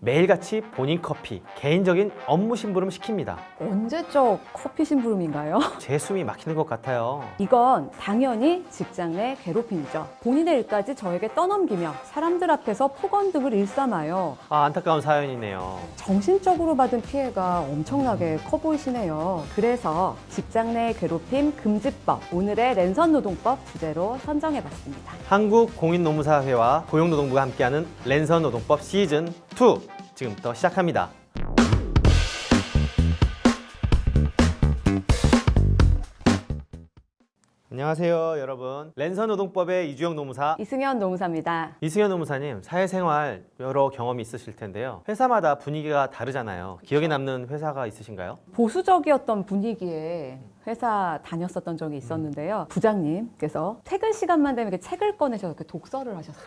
매일같이 본인 커피, 개인적인 업무 심부름 시킵니다. 언제적 커피 심부름인가요? 제 숨이 막히는 것 같아요. 이건 당연히 직장 내 괴롭힘이죠. 본인의 일까지 저에게 떠넘기며 사람들 앞에서 폭언 등을 일삼아요. 안타까운 사연이네요. 정신적으로 받은 피해가 엄청나게 커 보이시네요. 그래서 직장 내 괴롭힘 금지법, 오늘의 랜선 노동법 주제로 선정해봤습니다. 한국공인노무사회와 고용노동부가 함께하는 랜선 노동법 시즌 2 지금부터 시작합니다. 안녕하세요, 여러분. 랜선 노동법의 이주영 노무사 이승현 노무사입니다. 이승현 노무사님, 사회생활 여러 경험이 있으실 텐데요. 회사마다 분위기가 다르잖아요. 기억에 남는 회사가 있으신가요? 보수적이었던 분위기에 회사 다녔었던 적이 있었는데요. 부장님께서 퇴근 시간만 되면 이렇게 책을 꺼내셔서 이렇게 독서를 하셨어요.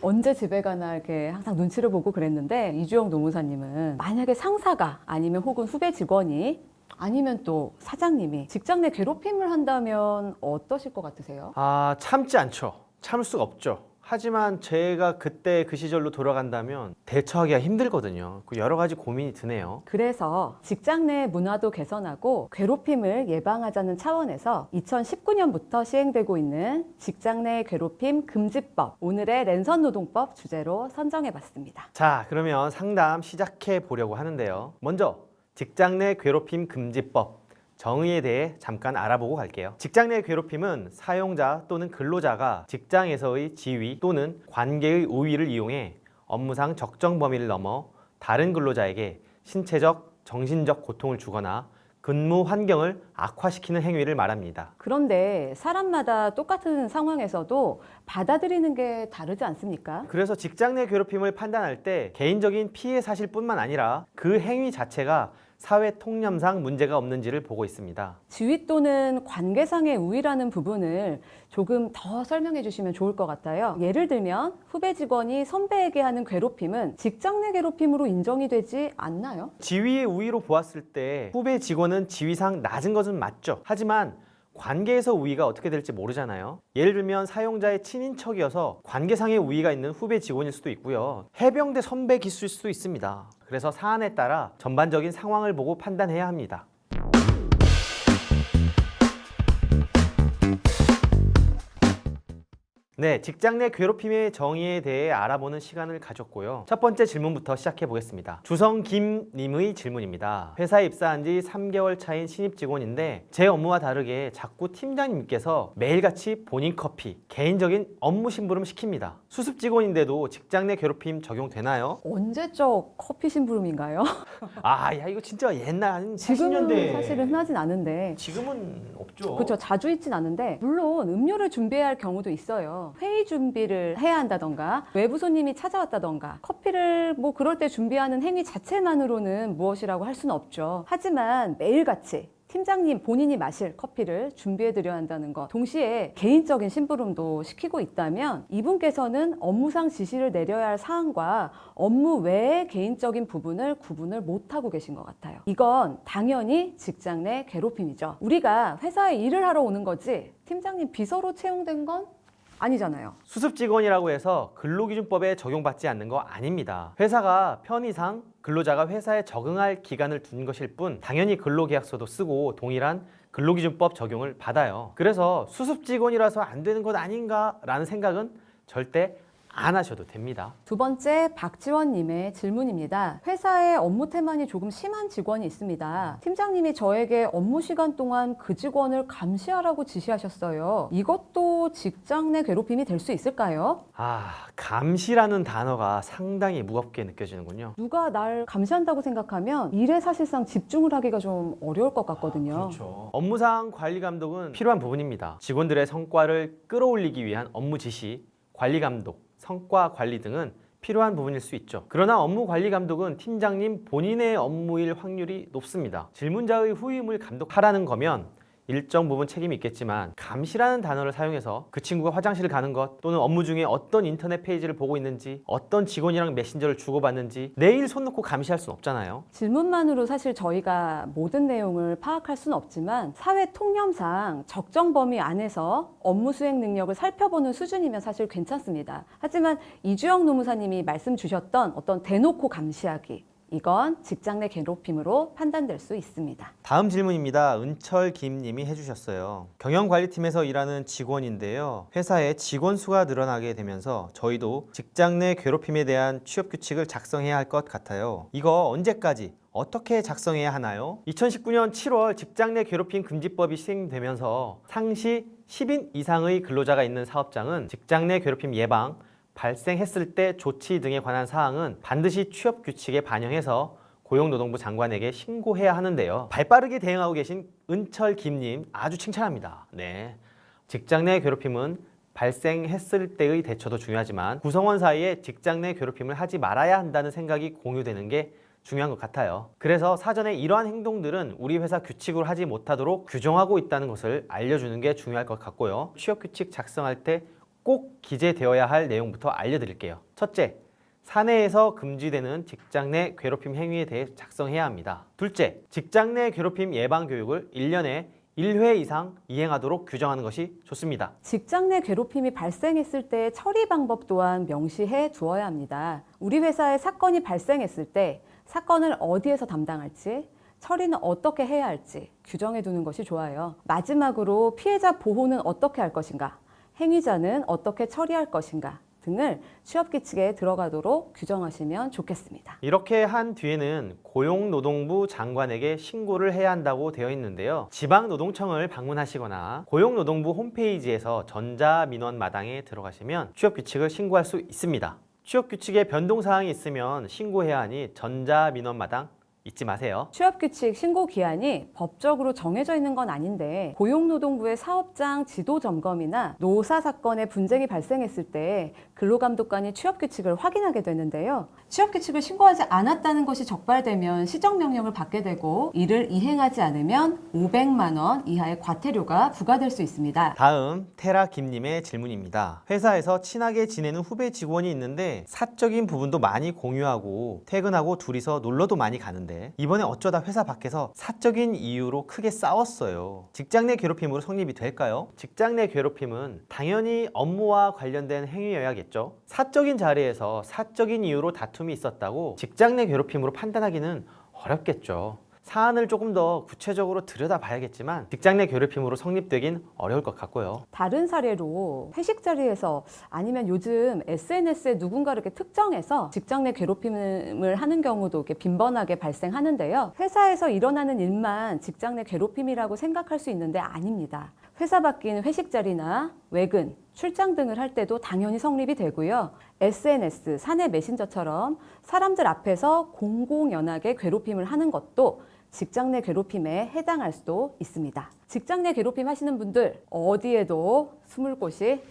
언제 집에 가나 이렇게 항상 눈치를 보고 그랬는데, 이주영 노무사님은 만약에 상사가 아니면 혹은 후배 직원이 아니면 또 사장님이 직장 내 괴롭힘을 한다면 어떠실 것 같으세요? 참지 않죠. 참을 수가 없죠. 하지만 제가 그때 그 시절로 돌아간다면 대처하기가 힘들거든요. 여러 가지 고민이 드네요. 그래서 직장 내 문화도 개선하고 괴롭힘을 예방하자는 차원에서 2019년부터 시행되고 있는 직장 내 괴롭힘 금지법, 오늘의 랜선 노동법 주제로 선정해봤습니다. 자, 그러면 상담 시작해 보려고 하는데요. 먼저 직장 내 괴롭힘 금지법 정의에 대해 잠깐 알아보고 갈게요. 직장 내 괴롭힘은 사용자 또는 근로자가 직장에서의 지위 또는 관계의 우위를 이용해 업무상 적정 범위를 넘어 다른 근로자에게 신체적, 정신적 고통을 주거나 근무 환경을 악화시키는 행위를 말합니다. 그런데 사람마다 똑같은 상황에서도 받아들이는 게 다르지 않습니까? 그래서 직장 내 괴롭힘을 판단할 때 개인적인 피해 사실뿐만 아니라 그 행위 자체가 사회 통념상 문제가 없는지를 보고 있습니다. 지위 또는 관계상의 우위라는 부분을 조금 더 설명해 주시면 좋을 것 같아요. 예를 들면 후배 직원이 선배에게 하는 괴롭힘은 직장 내 괴롭힘으로 인정이 되지 않나요? 지위의 우위로 보았을 때 후배 직원은 지위상 낮은 것은 맞죠. 하지만 관계에서 우위가 어떻게 될지 모르잖아요. 예를 들면 사용자의 친인척이어서 관계상의 우위가 있는 후배 직원일 수도 있고요. 해병대 선배 기수일 수도 있습니다. 그래서 사안에 따라 전반적인 상황을 보고 판단해야 합니다. 네, 직장 내 괴롭힘의 정의에 대해 알아보는 시간을 가졌고요. 첫 번째 질문부터 시작해 보겠습니다. 주성김님의 질문입니다. 회사에 입사한 지 3개월 차인 신입 직원인데 제 업무와 다르게 자꾸 팀장님께서 매일같이 본인 커피, 개인적인 업무 심부름 시킵니다. 수습 직원인데도 직장 내 괴롭힘 적용되나요? 언제적 커피 심부름인가요? 야, 이거 진짜 옛날 한 지금은 40년대. 사실은 흔하진 않은데, 지금은 없죠. 그렇죠. 자주 있진 않은데, 물론 음료를 준비해야 할 경우도 있어요. 회의 준비를 해야 한다던가, 외부 손님이 찾아왔다던가, 커피를 뭐 그럴 때 준비하는 행위 자체만으로는 무엇이라고 할 수는 없죠. 하지만 매일같이 팀장님 본인이 마실 커피를 준비해드려야 한다는 것, 동시에 개인적인 심부름도 시키고 있다면 이분께서는 업무상 지시를 내려야 할 사항과 업무 외의 개인적인 부분을 구분을 못하고 계신 것 같아요. 이건 당연히 직장 내 괴롭힘이죠. 우리가 회사에 일을 하러 오는 거지 팀장님 비서로 채용된 건 아니잖아요. 수습 직원이라고 해서 근로기준법에 적용받지 않는 거 아닙니다. 회사가 편의상 근로자가 회사에 적응할 기간을 둔 것일 뿐 당연히 근로계약서도 쓰고 동일한 근로기준법 적용을 받아요. 그래서 수습 직원이라서 안 되는 것 아닌가라는 생각은 절대 안 하셔도 됩니다. 두 번째, 박지원님의 질문입니다. 회사에 업무 태만이 조금 심한 직원이 있습니다. 팀장님이 저에게 업무 시간 동안 그 직원을 감시하라고 지시하셨어요. 이것도 직장 내 괴롭힘이 될 수 있을까요? 감시라는 단어가 상당히 무겁게 느껴지는군요. 누가 날 감시한다고 생각하면 일에 사실상 집중을 하기가 좀 어려울 것 같거든요. 그렇죠. 업무상 관리 감독은 필요한 부분입니다. 직원들의 성과를 끌어올리기 위한 업무 지시, 관리 감독, 성과 관리 등은 필요한 부분일 수 있죠. 그러나 업무 관리 감독은 팀장님 본인의 업무일 확률이 높습니다. 질문자의 후임을 감독하라는 거면 일정 부분 책임이 있겠지만 감시라는 단어를 사용해서 그 친구가 화장실을 가는 것 또는 업무 중에 어떤 인터넷 페이지를 보고 있는지 어떤 직원이랑 메신저를 주고받는지 매일 손 놓고 감시할 수는 없잖아요. 질문만으로 사실 저희가 모든 내용을 파악할 수는 없지만 사회 통념상 적정 범위 안에서 업무 수행 능력을 살펴보는 수준이면 사실 괜찮습니다. 하지만 이주영 노무사님이 말씀 주셨던 어떤 대놓고 감시하기, 이건 직장 내 괴롭힘으로 판단될 수 있습니다. 다음 질문입니다. 은철 김님이 해주셨어요. 경영관리팀에서 일하는 직원인데요. 회사에 직원 수가 늘어나게 되면서 저희도 직장 내 괴롭힘에 대한 취업 규칙을 작성해야 할 것 같아요. 이거 언제까지 어떻게 작성해야 하나요? 2019년 7월 직장 내 괴롭힘 금지법이 시행되면서 상시 10인 이상의 근로자가 있는 사업장은 직장 내 괴롭힘 예방, 발생했을 때 조치 등에 관한 사항은 반드시 취업 규칙에 반영해서 고용노동부 장관에게 신고해야 하는데요. 발빠르게 대응하고 계신 은철 김님 아주 칭찬합니다. 네, 직장 내 괴롭힘은 발생했을 때의 대처도 중요하지만 구성원 사이에 직장 내 괴롭힘을 하지 말아야 한다는 생각이 공유되는 게 중요한 것 같아요. 그래서 사전에 이러한 행동들은 우리 회사 규칙으로 하지 못하도록 규정하고 있다는 것을 알려주는 게 중요할 것 같고요. 취업 규칙 작성할 때 꼭 기재되어야 할 내용부터 알려드릴게요. 첫째, 사내에서 금지되는 직장 내 괴롭힘 행위에 대해 작성해야 합니다. 둘째, 직장 내 괴롭힘 예방 교육을 1년에 1회 이상 이행하도록 규정하는 것이 좋습니다. 직장 내 괴롭힘이 발생했을 때 처리 방법 또한 명시해 두어야 합니다. 우리 회사에 사건이 발생했을 때 사건을 어디에서 담당할지, 처리는 어떻게 해야 할지 규정해 두는 것이 좋아요. 마지막으로 피해자 보호는 어떻게 할 것인가, 행위자는 어떻게 처리할 것인가 등을 취업규칙에 들어가도록 규정하시면 좋겠습니다. 이렇게 한 뒤에는 고용노동부 장관에게 신고를 해야 한다고 되어 있는데요. 지방노동청을 방문하시거나 고용노동부 홈페이지에서 전자민원 마당에 들어가시면 취업규칙을 신고할 수 있습니다. 취업규칙에 변동사항이 있으면 신고해야 하니 전자민원 마당 잊지 마세요. 취업규칙 신고 기한이 법적으로 정해져 있는 건 아닌데 고용노동부의 사업장 지도 점검이나 노사 사건의 분쟁이 발생했을 때 근로감독관이 취업규칙을 확인하게 되는데요. 취업규칙을 신고하지 않았다는 것이 적발되면 시정명령을 받게 되고 이를 이행하지 않으면 500만 원 이하의 과태료가 부과될 수 있습니다. 다음 테라 김님의 질문입니다. 회사에서 친하게 지내는 후배 직원이 있는데 사적인 부분도 많이 공유하고 퇴근하고 둘이서 놀러도 많이 가는데 이번에 어쩌다 회사 밖에서 사적인 이유로 크게 싸웠어요. 직장 내 괴롭힘으로 성립이 될까요? 직장 내 괴롭힘은 당연히 업무와 관련된 행위여야겠죠. 사적인 자리에서 사적인 이유로 다툼이 있었다고 직장 내 괴롭힘으로 판단하기는 어렵겠죠. 사안을 조금 더 구체적으로 들여다봐야겠지만 직장 내 괴롭힘으로 성립되긴 어려울 것 같고요. 다른 사례로 회식 자리에서 아니면 요즘 SNS에 누군가를 이렇게 특정해서 직장 내 괴롭힘을 하는 경우도 이렇게 빈번하게 발생하는데요. 회사에서 일어나는 일만 직장 내 괴롭힘이라고 생각할 수 있는데 아닙니다. 회사 밖인 회식 자리나 외근, 출장 등을 할 때도 당연히 성립이 되고요. SNS, 사내 메신저처럼 사람들 앞에서 공공연하게 괴롭힘을 하는 것도 직장 내 괴롭힘에 해당할 수도 있습니다. 직장 내 괴롭힘 하시는 분들 어디에도 숨을 곳이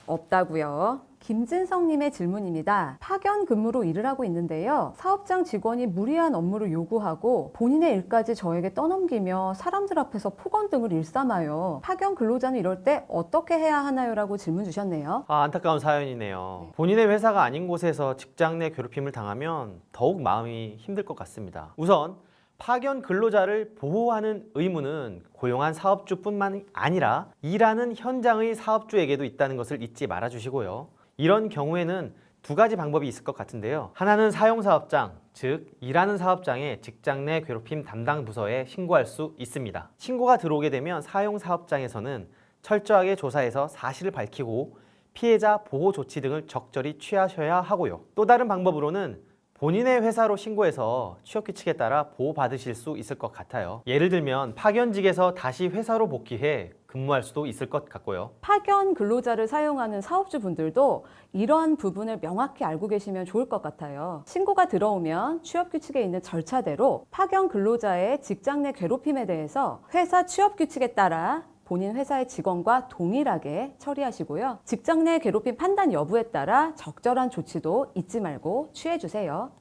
없다고요. 김진성님의 질문입니다. 파견 근무로 일을 하고 있는데요. 사업장 직원이 무리한 업무를 요구하고 본인의 일까지 저에게 떠넘기며 사람들 앞에서 폭언 등을 일삼아요. 파견 근로자는 이럴 때 어떻게 해야 하나요? 라고 질문 주셨네요. 안타까운 사연이네요. 본인의 회사가 아닌 곳에서 직장 내 괴롭힘을 당하면 더욱 마음이 힘들 것 같습니다. 우선 파견 근로자를 보호하는 의무는 고용한 사업주뿐만 아니라 일하는 현장의 사업주에게도 있다는 것을 잊지 말아 주시고요. 이런 경우에는 두 가지 방법이 있을 것 같은데요. 하나는 사용사업장, 즉 일하는 사업장에 직장 내 괴롭힘 담당 부서에 신고할 수 있습니다. 신고가 들어오게 되면 사용사업장에서는 철저하게 조사해서 사실을 밝히고 피해자 보호 조치 등을 적절히 취하셔야 하고요. 또 다른 방법으로는 본인의 회사로 신고해서 취업규칙에 따라 보호받으실 수 있을 것 같아요. 예를 들면 파견직에서 다시 회사로 복귀해 근무할 수도 있을 것 같고요. 파견 근로자를 사용하는 사업주분들도 이러한 부분을 명확히 알고 계시면 좋을 것 같아요. 신고가 들어오면 취업규칙에 있는 절차대로 파견 근로자의 직장 내 괴롭힘에 대해서 회사 취업규칙에 따라 본인 회사의 직원과 동일하게 처리하시고요. 직장 내 괴롭힘 판단 여부에 따라 적절한 조치도 잊지 말고 취해주세요.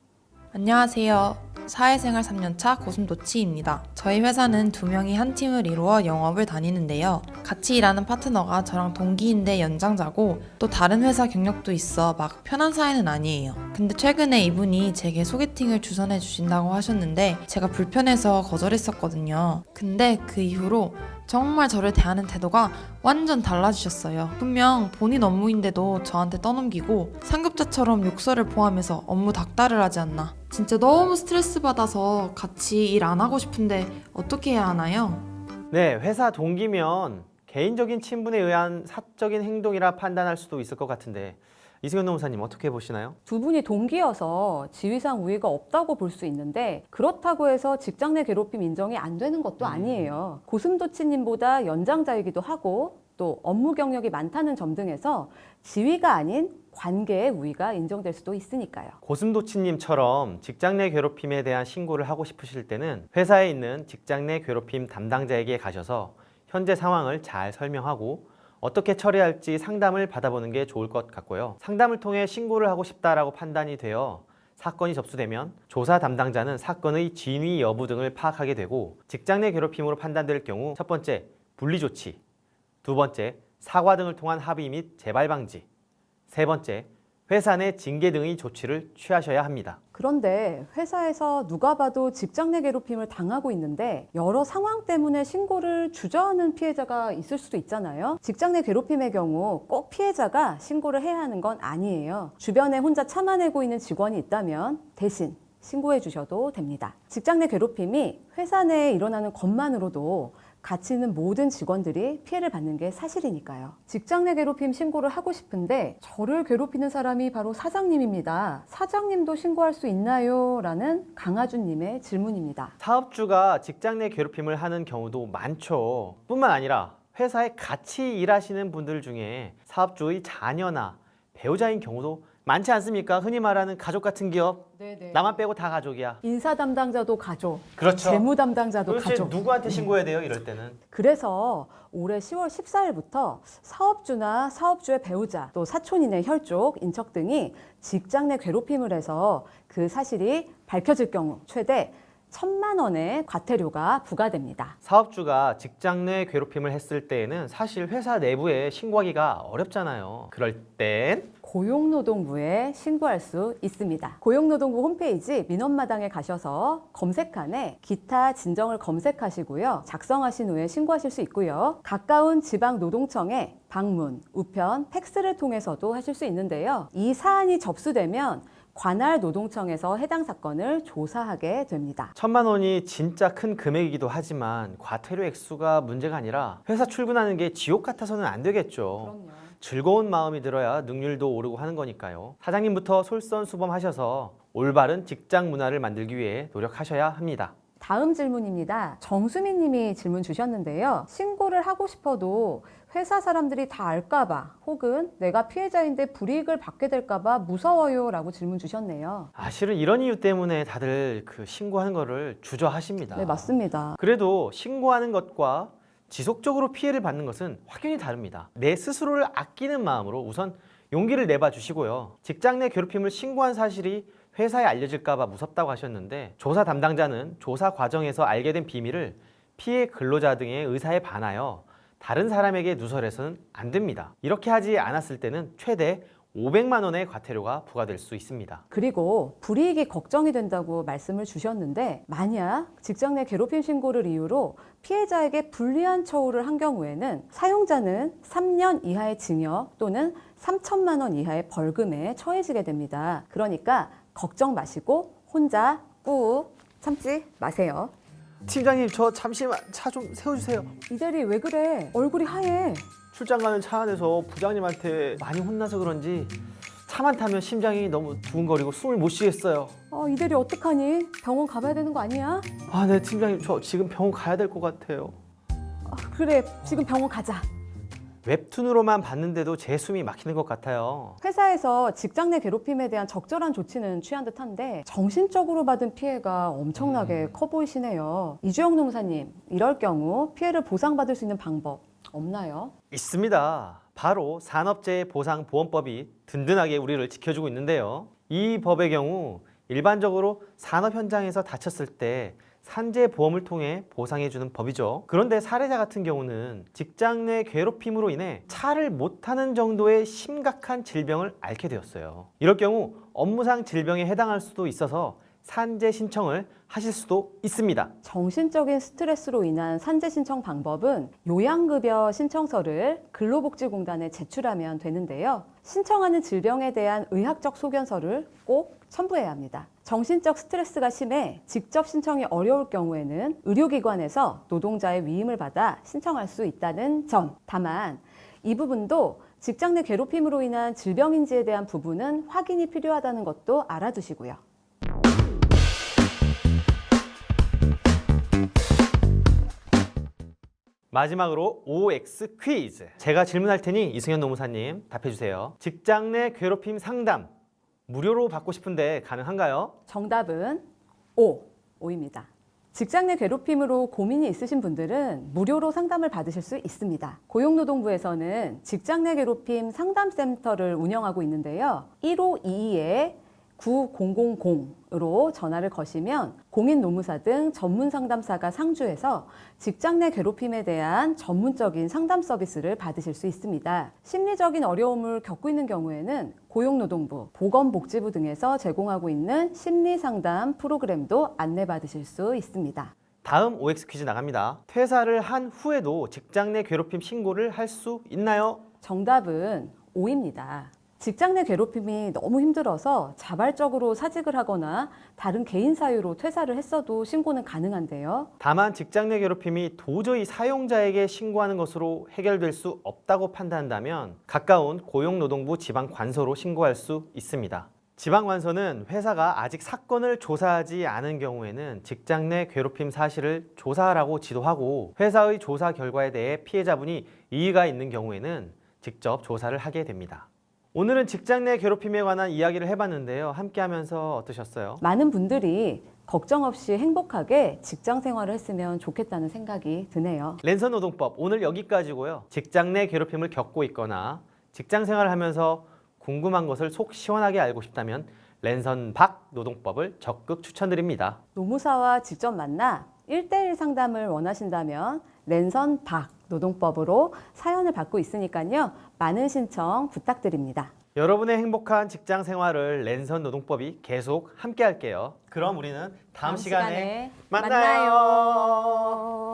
안녕하세요. 사회생활 3년차 고슴도치입니다. 저희 회사는 2명이 한 팀을 이루어 영업을 다니는데요. 같이 일하는 파트너가 저랑 동기인데 연장자고 또 다른 회사 경력도 있어 막 편한 사이는 아니에요. 근데 최근에 이분이 제게 소개팅을 주선해 주신다고 하셨는데 제가 불편해서 거절했었거든요. 근데 그 이후로 정말 저를 대하는 태도가 완전 달라지셨어요. 분명 본인 업무인데도 저한테 떠넘기고 상급자처럼 욕설을 포함해서 업무 닥달을 하지 않나. 진짜 너무 스트레스 받아서 같이 일 안 하고 싶은데 어떻게 해야 하나요? 네, 회사 동기면 개인적인 친분에 의한 사적인 행동이라 판단할 수도 있을 것 같은데 이승현 노무사님 어떻게 보시나요? 두 분이 동기여서 지위상 우위가 없다고 볼 수 있는데 그렇다고 해서 직장 내 괴롭힘 인정이 안 되는 것도 아니에요. 고슴도치님보다 연장자이기도 하고 또 업무 경력이 많다는 점 등에서 지위가 아닌 관계의 우위가 인정될 수도 있으니까요. 고슴도치님처럼 직장 내 괴롭힘에 대한 신고를 하고 싶으실 때는 회사에 있는 직장 내 괴롭힘 담당자에게 가셔서 현재 상황을 잘 설명하고 어떻게 처리할지 상담을 받아보는 게 좋을 것 같고요. 상담을 통해 신고를 하고 싶다라고 판단이 되어 사건이 접수되면 조사 담당자는 사건의 진위 여부 등을 파악하게 되고 직장 내 괴롭힘으로 판단될 경우 첫 번째, 분리 조치, 두 번째, 사과 등을 통한 합의 및 재발 방지, 세 번째, 회사 내 징계 등의 조치를 취하셔야 합니다. 그런데 회사에서 누가 봐도 직장 내 괴롭힘을 당하고 있는데 여러 상황 때문에 신고를 주저하는 피해자가 있을 수도 있잖아요. 직장 내 괴롭힘의 경우 꼭 피해자가 신고를 해야 하는 건 아니에요. 주변에 혼자 참아내고 있는 직원이 있다면 대신 신고해 주셔도 됩니다. 직장 내 괴롭힘이 회사 내에 일어나는 것만으로도 같이 있는 모든 직원들이 피해를 받는 게 사실이니까요. 직장 내 괴롭힘 신고를 하고 싶은데 저를 괴롭히는 사람이 바로 사장님입니다. 사장님도 신고할 수 있나요? 라는 강하준님의 질문입니다. 사업주가 직장 내 괴롭힘을 하는 경우도 많죠. 뿐만 아니라 회사에 같이 일하시는 분들 중에 사업주의 자녀나 배우자인 경우도 많지 않습니까? 흔히 말하는 가족 같은 기업, 네네. 나만 빼고 다 가족이야. 인사 담당자도 가족, 그렇죠. 재무 담당자도 도대체 가족. 누구한테 신고해야 돼요? 이럴 때는. 그래서 올해 10월 14일부터 사업주나 사업주의 배우자, 또 사촌인의 혈족, 인척 등이 직장 내 괴롭힘을 해서 그 사실이 밝혀질 경우 최대 1,000만 원의 과태료가 부과됩니다. 사업주가 직장 내 괴롭힘을 했을 때에는 사실 회사 내부에 신고하기가 어렵잖아요. 그럴 땐 고용노동부에 신고할 수 있습니다. 고용노동부 홈페이지 민원마당에 가셔서 검색란에 기타 진정을 검색하시고요. 작성하신 후에 신고하실 수 있고요. 가까운 지방노동청에 방문, 우편, 팩스를 통해서도 하실 수 있는데요. 이 사안이 접수되면 관할 노동청에서 해당 사건을 조사하게 됩니다. 1,000만 원이 진짜 큰 금액이기도 하지만 과태료 액수가 문제가 아니라 회사 출근하는 게 지옥 같아서는 안 되겠죠. 즐거운 마음이 들어야 능률도 오르고 하는 거니까요. 사장님부터 솔선수범하셔서 올바른 직장 문화를 만들기 위해 노력하셔야 합니다. 다음 질문입니다. 정수민 님이 질문 주셨는데요. 신고를 하고 싶어도 회사 사람들이 다 알까봐 혹은 내가 피해자인데 불이익을 받게 될까봐 무서워요 라고 질문 주셨네요. 실은 이런 이유 때문에 다들 신고하는 거를 주저하십니다. 네, 맞습니다. 그래도 신고하는 것과 지속적으로 피해를 받는 것은 확연히 다릅니다. 내 스스로를 아끼는 마음으로 우선 용기를 내봐 주시고요. 직장 내 괴롭힘을 신고한 사실이 회사에 알려질까봐 무섭다고 하셨는데 조사 담당자는 조사 과정에서 알게 된 비밀을 피해 근로자 등의 의사에 반하여 다른 사람에게 누설해서는 안 됩니다. 이렇게 하지 않았을 때는 최대 500만 원의 과태료가 부과될 수 있습니다. 그리고 불이익이 걱정이 된다고 말씀을 주셨는데 만약 직장 내 괴롭힘 신고를 이유로 피해자에게 불리한 처우를 한 경우에는 사용자는 3년 이하의 징역 또는 3천만 원 이하의 벌금에 처해지게 됩니다. 그러니까 걱정 마시고 혼자 꾹 참지 마세요. 팀장님, 저 잠시만 차 좀 세워주세요. 이 대리 왜 그래? 얼굴이 하얘. 출장 가는 차 안에서 부장님한테 많이 혼나서 그런지 차만 타면 심장이 너무 두근거리고 숨을 못 쉬겠어요. 이 대리 어떡하니? 병원 가봐야 되는 거 아니야? 네, 팀장님, 저 지금 병원 가야 될 것 같아요. 그래, 지금 병원 가자. 웹툰으로만 봤는데도 제 숨이 막히는 것 같아요. 회사에서 직장 내 괴롭힘에 대한 적절한 조치는 취한 듯한데 정신적으로 받은 피해가 엄청나게 커 보이시네요. 이주영 노무사님, 이럴 경우 피해를 보상받을 수 있는 방법 없나요? 있습니다. 바로 산업재해보상보험법이 든든하게 우리를 지켜주고 있는데요. 이 법의 경우 일반적으로 산업 현장에서 다쳤을 때 산재보험을 통해 보상해주는 법이죠. 그런데 사례자 같은 경우는 직장 내 괴롭힘으로 인해 차를 못 타는 정도의 심각한 질병을 앓게 되었어요. 이럴 경우 업무상 질병에 해당할 수도 있어서 산재 신청을 하실 수도 있습니다. 정신적인 스트레스로 인한 산재 신청 방법은 요양급여 신청서를 근로복지공단에 제출하면 되는데요. 신청하는 질병에 대한 의학적 소견서를 꼭 첨부해야 합니다. 정신적 스트레스가 심해 직접 신청이 어려울 경우에는 의료기관에서 노동자의 위임을 받아 신청할 수 있다는 점. 다만 이 부분도 직장 내 괴롭힘으로 인한 질병인지에 대한 부분은 확인이 필요하다는 것도 알아두시고요. 마지막으로 OX 퀴즈. 제가 질문할 테니 이승현 노무사님 답해 주세요. 직장 내 괴롭힘 상담 무료로 받고 싶은데 가능한가요? 정답은 O입니다. 직장 내 괴롭힘으로 고민이 있으신 분들은 무료로 상담을 받으실 수 있습니다. 고용노동부에서는 직장 내 괴롭힘 상담센터를 운영하고 있는데요. 1522-9000으로 전화를 거시면 공인노무사 등 전문 상담사가 상주해서 직장 내 괴롭힘에 대한 전문적인 상담 서비스를 받으실 수 있습니다. 심리적인 어려움을 겪고 있는 경우에는 고용노동부, 보건복지부 등에서 제공하고 있는 심리상담 프로그램도 안내받으실 수 있습니다. 다음 OX 퀴즈 나갑니다. 퇴사를 한 후에도 직장 내 괴롭힘 신고를 할 수 있나요? 정답은 O입니다. 직장 내 괴롭힘이 너무 힘들어서 자발적으로 사직을 하거나 다른 개인 사유로 퇴사를 했어도 신고는 가능한데요. 다만 직장 내 괴롭힘이 도저히 사용자에게 신고하는 것으로 해결될 수 없다고 판단한다면 가까운 고용노동부 지방관서로 신고할 수 있습니다. 지방관서는 회사가 아직 사건을 조사하지 않은 경우에는 직장 내 괴롭힘 사실을 조사하라고 지도하고 회사의 조사 결과에 대해 피해자분이 이의가 있는 경우에는 직접 조사를 하게 됩니다. 오늘은 직장 내 괴롭힘에 관한 이야기를 해봤는데요. 함께 하면서 어떠셨어요? 많은 분들이 걱정 없이 행복하게 직장 생활을 했으면 좋겠다는 생각이 드네요. 랜선 노동법 오늘 여기까지고요. 직장 내 괴롭힘을 겪고 있거나 직장 생활을 하면서 궁금한 것을 속 시원하게 알고 싶다면 랜선 박 노동법을 적극 추천드립니다. 노무사와 직접 만나 1대1 상담을 원하신다면 랜선 박 노동법으로 사연을 받고 있으니까요. 많은 신청 부탁드립니다. 여러분의 행복한 직장 생활을 랜선 노동법이 계속 함께 할게요. 그럼 우리는 다음 시간에 만나요.